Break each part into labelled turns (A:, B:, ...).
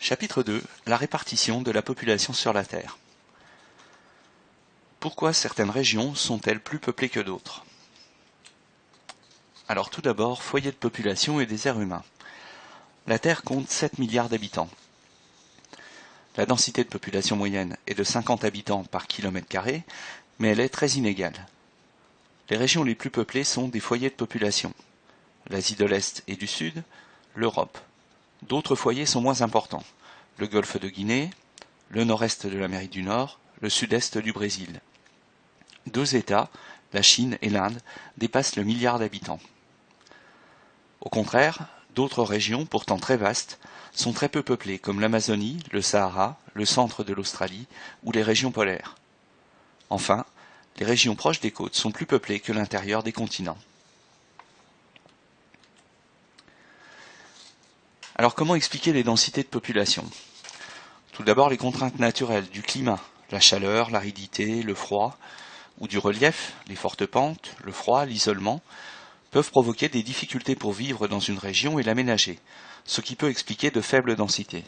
A: Chapitre 2. La répartition de la population sur la Terre. Pourquoi certaines régions sont-elles plus peuplées que d'autres? Alors tout d'abord, foyer de population et déserts humains. La Terre compte 7 milliards d'habitants. La densité de population moyenne est de 50 habitants par kilomètre carré, mais elle est très inégale. Les régions les plus peuplées sont des foyers de population. L'Asie de l'Est et du Sud, l'Europe. D'autres foyers sont moins importants. Le golfe de Guinée, le nord-est de l'Amérique du Nord, le sud-est du Brésil. 2 États, la Chine et l'Inde, dépassent le milliard d'habitants. Au contraire, d'autres régions, pourtant très vastes, sont très peu peuplées, comme l'Amazonie, le Sahara, le centre de l'Australie ou les régions polaires. Enfin, les régions proches des côtes sont plus peuplées que l'intérieur des continents. Alors comment expliquer les densités de population? Tout d'abord les contraintes naturelles du climat, la chaleur, l'aridité, le froid, ou du relief, les fortes pentes, le froid, l'isolement, peuvent provoquer des difficultés pour vivre dans une région et l'aménager, ce qui peut expliquer de faibles densités.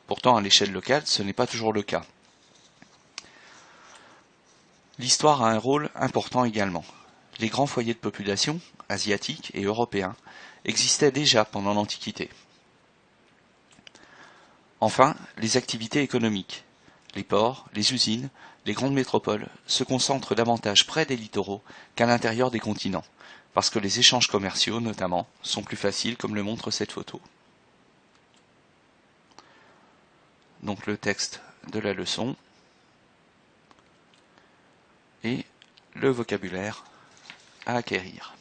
A: Pourtant, à l'échelle locale, ce n'est pas toujours le cas. L'histoire a un rôle important également. Les grands foyers de population, asiatiques et européens, existaient déjà pendant l'Antiquité. Enfin, les activités économiques. Les ports, les usines, les grandes métropoles se concentrent davantage près des littoraux qu'à l'intérieur des continents, parce que les échanges commerciaux, notamment, sont plus faciles comme le montre cette photo. Donc le texte de la leçon et le vocabulaire à acquérir.